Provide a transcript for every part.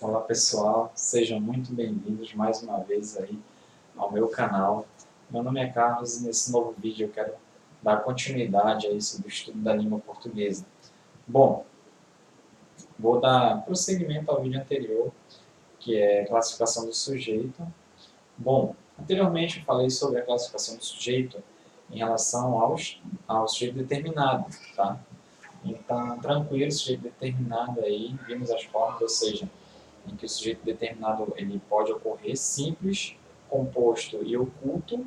Olá pessoal, sejam muito bem-vindos mais uma vez aí ao meu canal. Meu nome é Carlos e nesse novo vídeo eu quero dar continuidade a isso do estudo da língua portuguesa. Bom, vou dar prosseguimento ao vídeo anterior, que é a classificação do sujeito. Bom, anteriormente eu falei sobre a classificação do sujeito em relação ao sujeito determinado, tá? Então, tranquilo, sujeito determinado aí, vimos as formas, ou seja, em que o sujeito determinado ele pode ocorrer simples, composto e oculto,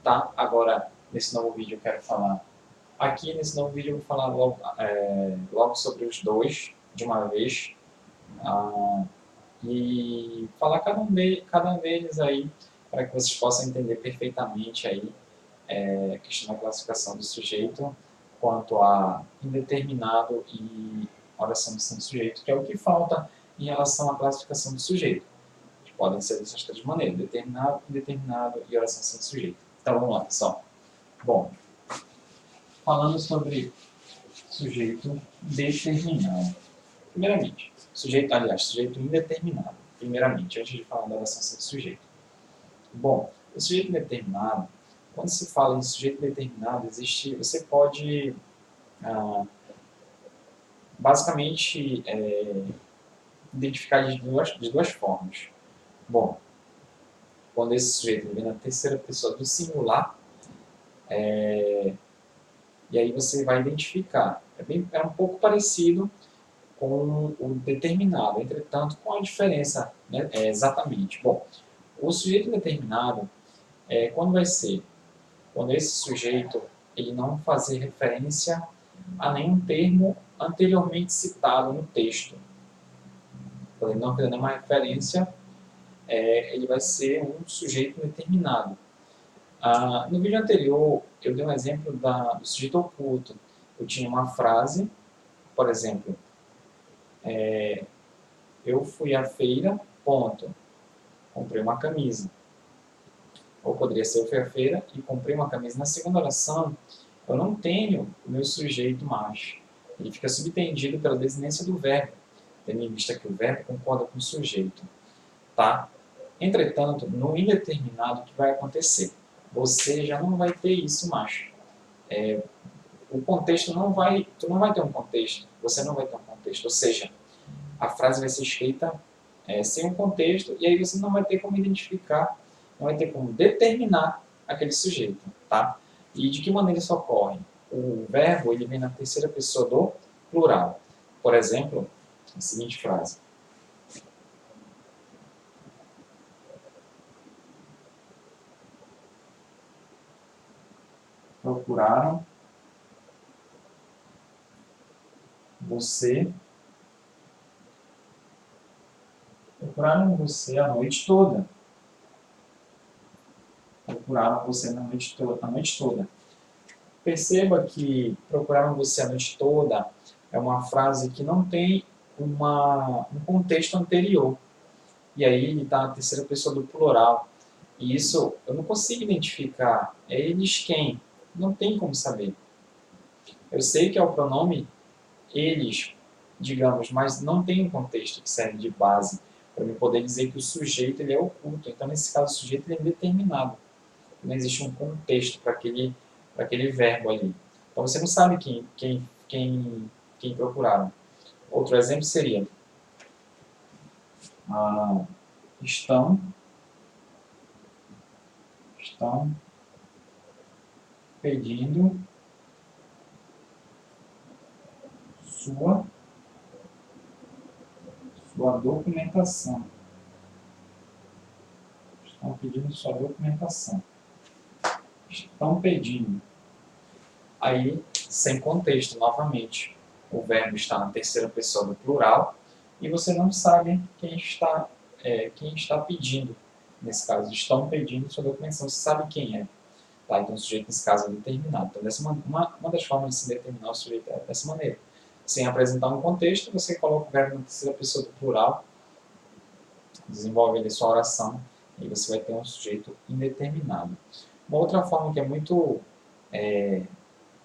tá? Agora, nesse novo vídeo eu quero falar, aqui nesse novo vídeo eu vou falar logo sobre os dois, de uma vez, e falar cada um deles aí, para que vocês possam entender perfeitamente aí a questão da classificação do sujeito quanto a indeterminado e oração sem sujeito, que é o que falta em relação à classificação do sujeito. Podem ser dessas três maneiras: determinado, indeterminado e oração sem sujeito. Então vamos lá, pessoal. Bom, falando sobre sujeito determinado. Primeiramente, sujeito indeterminado. Primeiramente, antes de falar da oração sem sujeito. Bom, o sujeito indeterminado, quando se fala em sujeito determinado, você pode basicamente identificar de duas formas. Bom, quando esse sujeito vem na terceira pessoa do singular, e aí você vai identificar. É um pouco parecido com o determinado, entretanto, com a diferença, né? Exatamente. Bom, o sujeito determinado, quando vai ser? Quando esse sujeito ele não fazer referência a nenhum termo anteriormente citado no texto. Quando ele não fizer nenhuma referência, ele vai ser um sujeito determinado. No vídeo anterior, eu dei um exemplo do sujeito oculto. Eu tinha uma frase, por exemplo, eu fui à feira, ponto, comprei uma camisa. Ou poderia ser, eu fui à feira e comprei uma camisa. Na segunda oração, eu não tenho o meu sujeito macho. Ele fica subtendido pela desinência do verbo, tendo em vista que o verbo concorda com o sujeito. Tá? Entretanto, no indeterminado, o que vai acontecer? Você já não vai ter isso macho. O contexto tu não vai ter um contexto, você não vai ter um contexto, ou seja, a frase vai ser escrita sem um contexto e aí você não vai ter como identificar, não vai ter como determinar aquele sujeito, tá? E de que maneira isso ocorre? O verbo ele vem na terceira pessoa do plural. Por exemplo, a seguinte frase: procuraram você a noite toda. Procuraram você a noite toda. Perceba que procuraram você a noite toda é uma frase que não tem um contexto anterior. E aí ele está na terceira pessoa do plural. E isso eu não consigo identificar. É eles quem? Não tem como saber. Eu sei que é o pronome eles, digamos, mas não tem um contexto que serve de base para eu poder dizer que o sujeito ele é oculto. Então, nesse caso, o sujeito ele é indeterminado. Não existe um contexto para aquele verbo ali. Então, você não sabe quem procuraram. Outro exemplo seria: estão pedindo sua documentação. Estão pedindo sua documentação. Estão pedindo. Aí, sem contexto, novamente. O verbo está na terceira pessoa do plural e você não sabe quem está pedindo. Nesse caso, estão pedindo sua documentação. Você sabe quem é. Tá? Então, o sujeito, nesse caso, é determinado. Então, uma das formas de se determinar o sujeito é dessa maneira. Sem apresentar um contexto, você coloca o verbo na terceira pessoa do plural, desenvolve ali sua oração, e você vai ter um sujeito indeterminado. Uma outra forma que é muito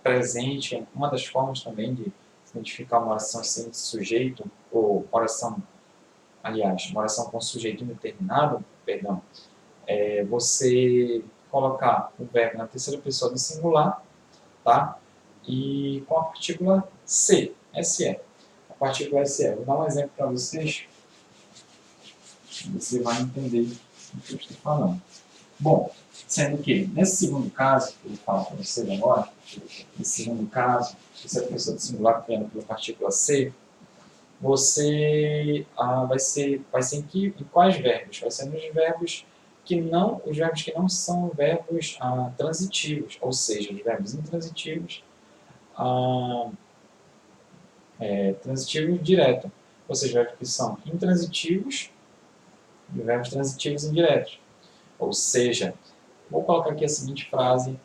presente, uma das formas também de identificar uma oração sem sujeito, ou oração aliás, uma oração com sujeito indeterminado, perdão, é você colocar o verbo na terceira pessoa do singular, tá? E com a partícula se, se. A partícula se. Vou dar um exemplo para vocês, você vai entender o que eu estou falando. Bom, sendo que, nesse segundo caso, que eu vou falar para vocês agora, nesse segundo caso, terceira pessoa do singular criando pela partícula se, você vai ser em quais verbos? Vai ser nos verbos os verbos que não são verbos transitivos, ou seja, os verbos intransitivos, transitivo direto, ou seja, verbos que são intransitivos e verbos transitivos indiretos. Ou seja, vou colocar aqui a seguinte frase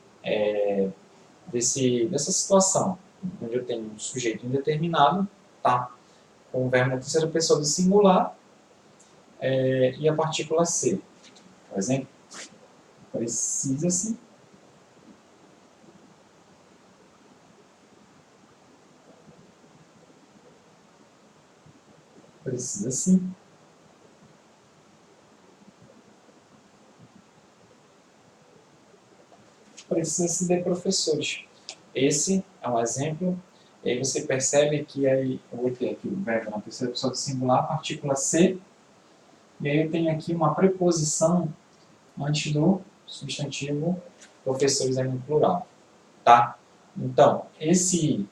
dessa situação, onde eu tenho um sujeito indeterminado, tá? Com o verbo na terceira pessoa do singular e a partícula se. Por exemplo, precisa-se precisa-se precisa-se de professores. Esse é um exemplo, e aí você percebe que aí eu vou ter aqui o verbo na terceira pessoa do singular, a partícula se, e aí eu tenho aqui uma preposição antes do substantivo professores aí no plural, tá? Então, esse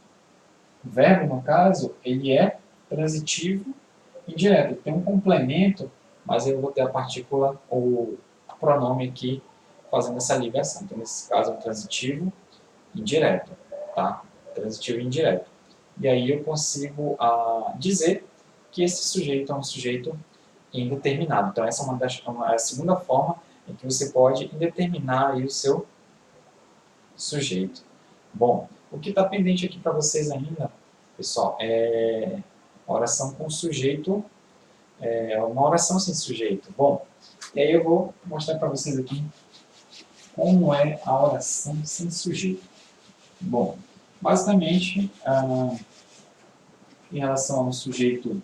verbo, no caso, ele é transitivo indireto, ele tem um complemento, mas eu vou ter a partícula ou pronome aqui fazendo essa ligação. Então, nesse caso, é um transitivo indireto, tá? Transitivo indireto. E aí eu consigo dizer que esse sujeito é um sujeito indeterminado. Então, essa é a segunda forma em que você pode indeterminar aí o seu sujeito. Bom, o que está pendente aqui para vocês ainda, pessoal, é a oração com sujeito, uma oração sem sujeito. Bom, e aí eu vou mostrar para vocês aqui como é a oração sem sujeito. Bom, basicamente, em relação ao sujeito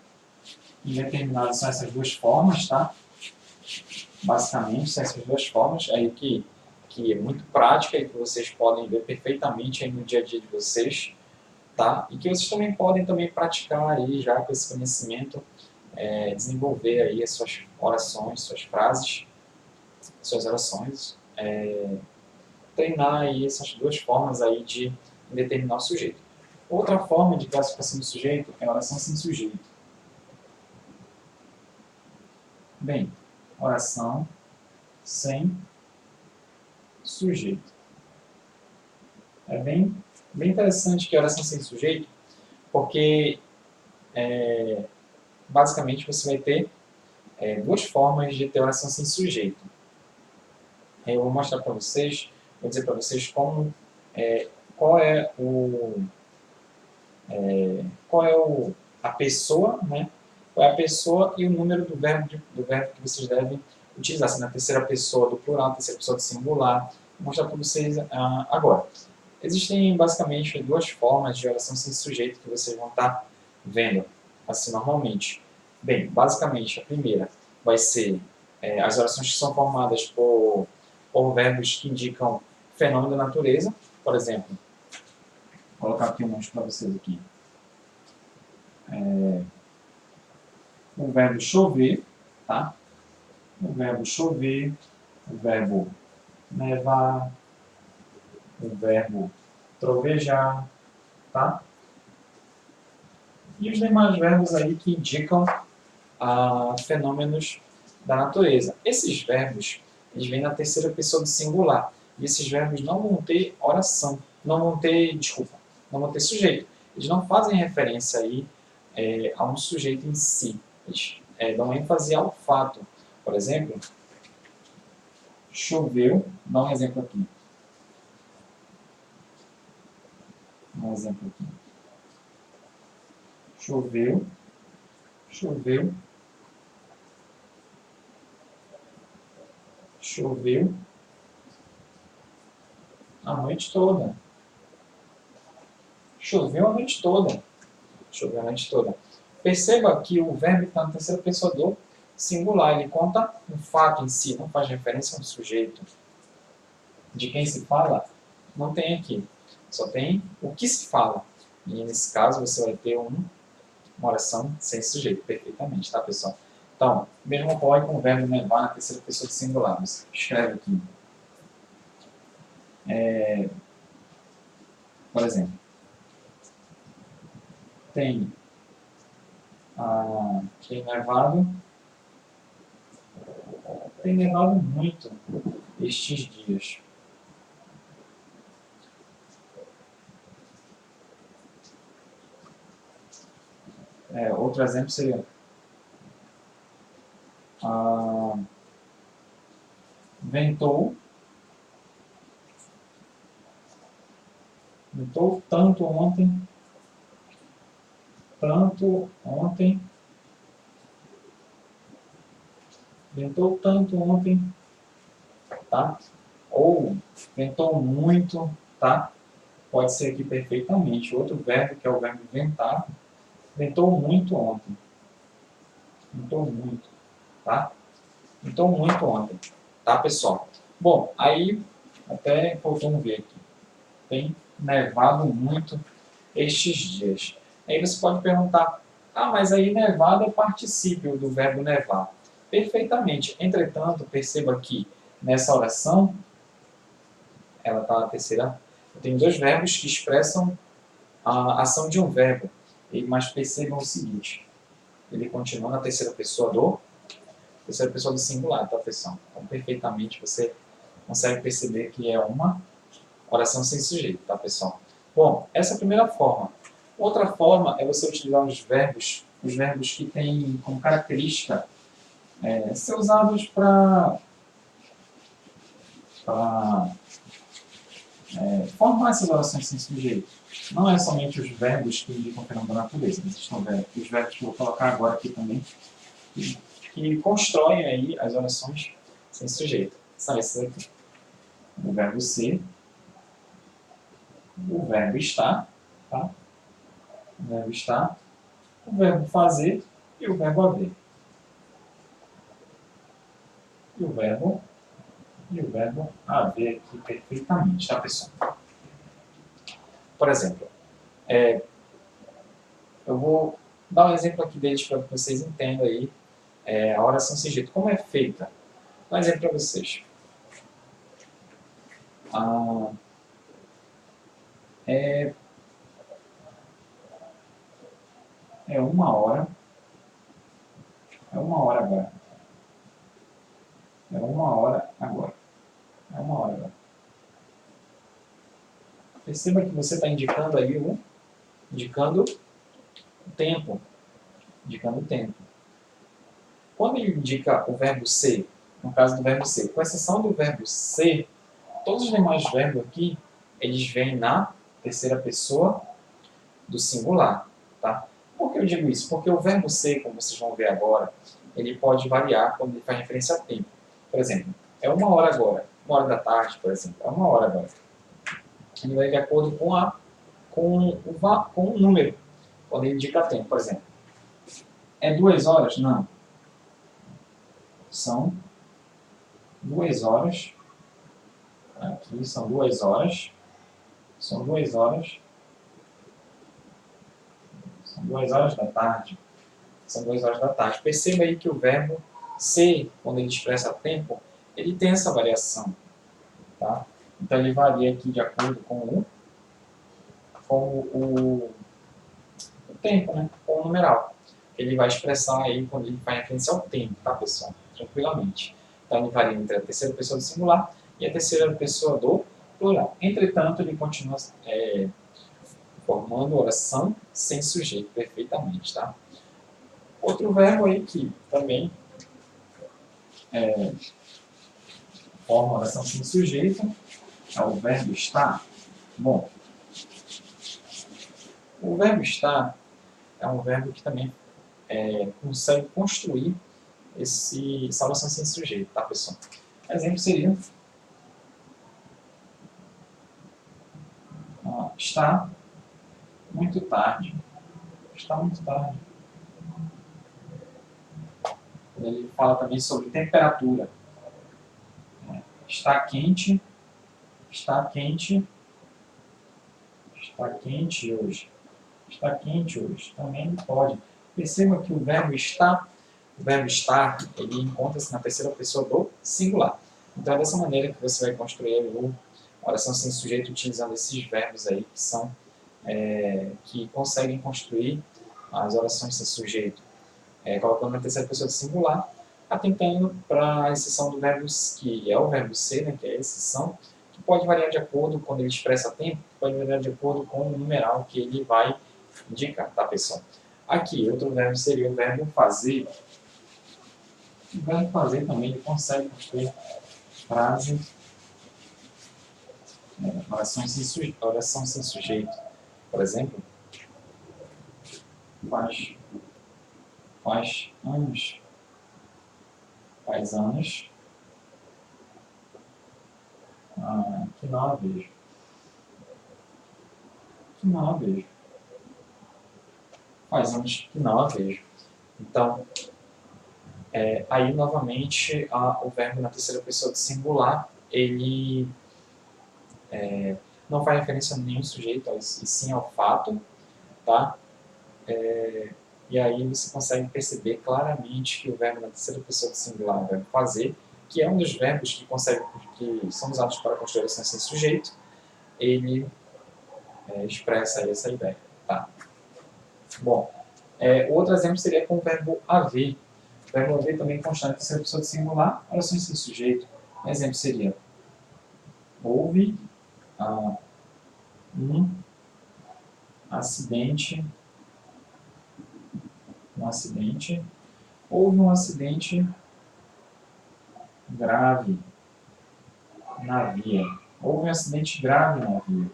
indeterminado, são essas duas formas, tá? Basicamente, são essas duas formas aí que é muito prática e que vocês podem ver perfeitamente aí no dia a dia de vocês, tá? E que vocês também podem praticar aí já com esse conhecimento, desenvolver aí as suas orações, suas frases, suas orações, treinar aí essas duas formas aí de determinar o sujeito. Outra forma de classificação do sujeito é a oração sem sujeito. Bem, oração sem sujeito. É bem interessante que a oração sem sujeito, porque basicamente você vai ter duas formas de ter oração sem sujeito. Eu vou mostrar para vocês, vou dizer para vocês como, qual é a pessoa, né? Qual é a pessoa e o número do verbo que vocês devem utilizar, se na terceira pessoa do plural, na terceira pessoa do singular. Vou mostrar para vocês agora. Existem basicamente duas formas de oração sem sujeito que vocês vão estar vendo, assim, normalmente. Bem, basicamente, a primeira vai ser as orações que são formadas por verbos que indicam fenômeno da natureza. Por exemplo, vou colocar aqui um monte para vocês aqui. O verbo chover, tá? O verbo chover, o verbo nevar, o verbo trovejar, tá? E os demais verbos aí que indicam fenômenos da natureza. Esses verbos, eles vêm na terceira pessoa do singular. E esses verbos não vão ter oração, não vão ter sujeito. Eles não fazem referência aí a um sujeito em si. Eles dão ênfase ao fato. Por exemplo, choveu, dá um exemplo aqui. Choveu, choveu, choveu a noite toda. Choveu a noite toda. Choveu a noite toda. Perceba que o verbo está na terceira pessoa do singular. Ele conta um fato em si, não faz referência a um sujeito. De quem se fala, não tem aqui. Só tem o que se fala. E nesse caso você vai ter uma oração sem sujeito, perfeitamente, tá, pessoal? Então, mesmo ocorre com o verbo nevar na terceira pessoa do singular. Você escreve aqui. Por exemplo, tem nevado. Tem nevado muito estes dias. Outro exemplo seria ventou tanto ontem, ventou tanto ontem, tá? Ou ventou muito, tá? Pode ser aqui perfeitamente. Outro verbo, que é o verbo ventar, ventou muito ontem. Ventou muito, tá? Ventou muito ontem, tá, pessoal? Bom, aí até voltamos ver aqui. Tem nevado muito estes dias. Aí você pode perguntar, mas aí nevado é particípio do verbo nevar. Perfeitamente. Entretanto, perceba que nessa oração, ela está na terceira, tem dois verbos que expressam a ação de um verbo. Mas percebam o seguinte, ele continua na terceira pessoa do singular, tá, pessoal? Então, perfeitamente, você consegue perceber que é uma oração sem sujeito, tá, pessoal? Bom, essa é a primeira forma. Outra forma é você utilizar os verbos que têm como característica ser usados para formar essas orações sem sujeito. Não é somente os verbos que indicam o fenômeno da natureza, existem os verbos que eu vou colocar agora aqui também, que constroem aí as orações sem sujeito. São esses aqui. O verbo ser, o verbo estar, tá? O verbo estar, o verbo fazer e o verbo haver. E o verbo haver aqui perfeitamente, tá, pessoal? Por exemplo, eu vou dar um exemplo aqui deles para que vocês entendam aí a oração sem jeito. Como é feita? Vou dar um exemplo para vocês. É 1 hora. É 1 hora agora. É 1 hora agora. É 1 hora agora. Perceba que você está indicando aí indicando o tempo. Indicando o tempo. Quando ele indica o verbo ser, no caso do verbo ser, com exceção do verbo ser, todos os demais verbos aqui, eles vêm na terceira pessoa do singular, tá? Por que eu digo isso? Porque o verbo ser, como vocês vão ver agora, ele pode variar quando ele faz referência a tempo. Por exemplo, é 1 hora agora, 1 hora da tarde, por exemplo, é 1 hora agora. Ele vai de acordo com o número, quando ele indica tempo, por exemplo. É 2 horas? Não. São 2 horas. Aqui são 2 horas. São 2 horas. São 2 horas da tarde. São 2 horas da tarde. Perceba aí que o verbo ser, quando ele expressa tempo, ele tem essa variação. Tá? Então ele varia aqui de acordo com o tempo, né? Com o numeral. Ele vai expressar aí quando ele vai referência ao tempo, tá, pessoal? Tranquilamente. Então ele varia entre a terceira pessoa do singular e a terceira pessoa do plural. Entretanto, ele continua formando oração sem sujeito perfeitamente, tá? Outro verbo aí que também forma oração sem sujeito é o verbo estar. Bom, o verbo estar é um verbo que também consegue construir essa oração sem sujeito, tá, pessoal? Exemplo seria está muito tarde. Está muito tarde. Ele fala também sobre temperatura. Está quente, está quente, está quente hoje. Está quente hoje. Também pode. Perceba que o verbo estar, ele encontra-se na terceira pessoa do singular. Então é dessa maneira que você vai construir a oração sem sujeito utilizando esses verbos aí que são que conseguem construir as orações sem sujeito, colocando na terceira pessoa do singular, atentando para a exceção do verbo que é o verbo ser, né, que é a exceção, que pode variar de acordo, quando ele expressa tempo, pode variar de acordo com o numeral que ele vai indicar, tá, pessoal? Aqui, outro verbo seria o verbo fazer. O verbo fazer também ele consegue construir frase, oração sem sujeito. Por exemplo, faz anos. Faz anos que não a vejo. Que não a vejo. Faz anos que não a vejo. Então, aí novamente o verbo na terceira pessoa do singular, ele não faz referência a nenhum sujeito, e sim ao fato, tá? E aí você consegue perceber claramente que o verbo na terceira pessoa do singular, o verbo fazer, que é um dos verbos que são usados para construir orações sem sujeito, ele expressa essa ideia, tá? Bom, outro exemplo seria com o verbo haver. O verbo haver também consta na terceira pessoa do singular, orações sem sujeito. Um exemplo seria: houve um acidente. Houve um acidente grave na via. Houve um acidente grave na via.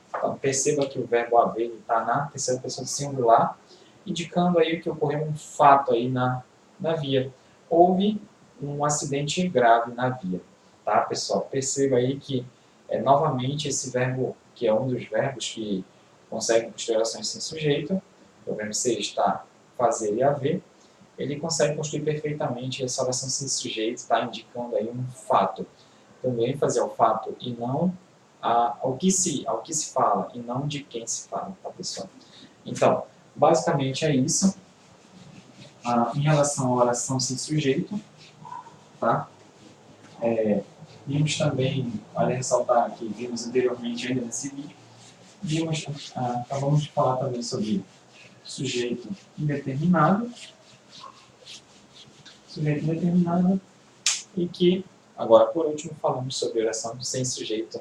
Então, perceba que o verbo haver está na terceira pessoa do singular, indicando aí que ocorreu um fato aí na via. Houve um acidente grave na via. Tá, pessoal? Perceba aí que, novamente, esse verbo, que é um dos verbos que consegue construir orações sem sujeito, o verbo ser, estar, fazer e haver, ele consegue construir perfeitamente essa oração sem sujeito, está indicando aí um fato. Também fazer o fato e não ao que se fala, e não de quem se fala, tá, pessoal? Então, basicamente é isso. Em relação à oração sem sujeito, tá? Vimos também, vale ressaltar que vimos anteriormente ainda nesse vídeo, acabamos de falar também sobre sujeito indeterminado, e que, agora por último, falamos sobre oração sem sujeito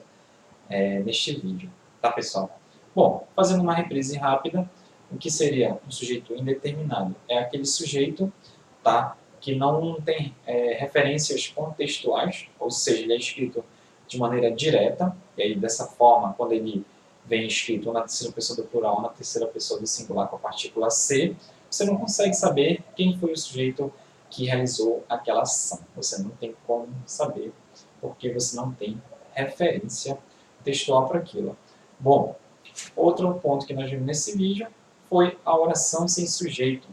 neste vídeo, tá, pessoal? Bom, fazendo uma reprise rápida, o que seria um sujeito indeterminado? É aquele sujeito, tá, que não tem referências contextuais, ou seja, ele é escrito de maneira direta, e aí dessa forma, quando ele vem escrito na terceira pessoa do plural ou na terceira pessoa do singular com a partícula ser, você não consegue saber quem foi o sujeito que realizou aquela ação. Você não tem como saber, porque você não tem referência textual para aquilo. Bom, outro ponto que nós vimos nesse vídeo foi a oração sem sujeito.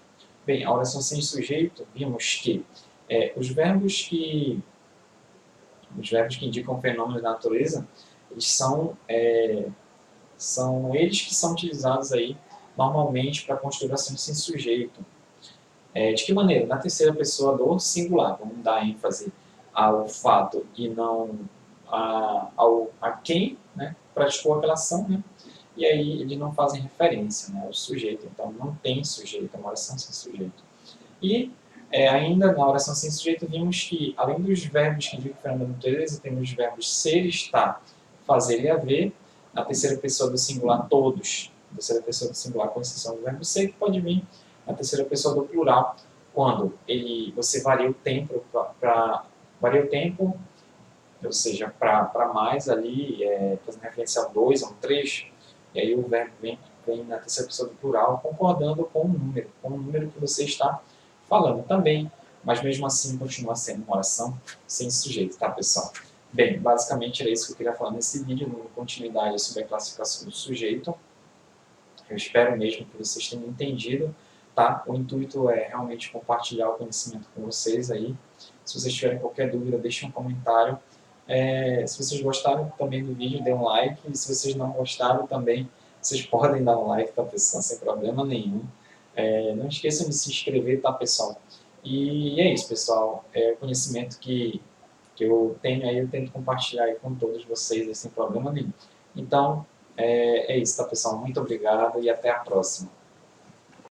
Bem, a oração sem sujeito, vimos que os verbos que indicam fenômenos da natureza, eles são eles que são utilizados aí normalmente para construir orações sem sujeito. De que maneira? Na terceira pessoa do singular, vamos dar ênfase ao fato e não a quem, né, praticou aquela ação, né? E aí eles não fazem referência, né, ao sujeito, então não tem sujeito, é uma oração sem sujeito. E ainda na oração sem sujeito vimos que, além dos verbos que indicam o fenômeno da natureza, temos os verbos ser, estar, fazer e haver, na terceira pessoa do singular todos, na terceira pessoa do singular com exceção do verbo ser, que pode vir na terceira pessoa do plural, quando você varia o tempo ou seja, para mais ali, fazendo referência a um 2, a um 3, e aí o verbo vem na terceira pessoa do plural, concordando com o número que você está falando também, mas mesmo assim continua sendo uma oração sem sujeito, tá, pessoal? Bem, basicamente era isso que eu queria falar nesse vídeo, dando continuidade sobre a classificação do sujeito. Eu espero mesmo que vocês tenham entendido, tá? tá? O intuito é realmente compartilhar o conhecimento com vocês aí. Se vocês tiverem qualquer dúvida, deixem um comentário. Se vocês gostaram também do vídeo, dê um like. E se vocês não gostaram também, vocês podem dar um like, tá, pessoal? Sem problema nenhum. Não esqueçam de se inscrever, tá, pessoal? E é isso, pessoal. É o conhecimento que eu tenho aí, eu tento compartilhar aí com todos vocês, aí, sem problema nenhum. Então, é isso, tá, pessoal? Muito obrigado e até a próxima.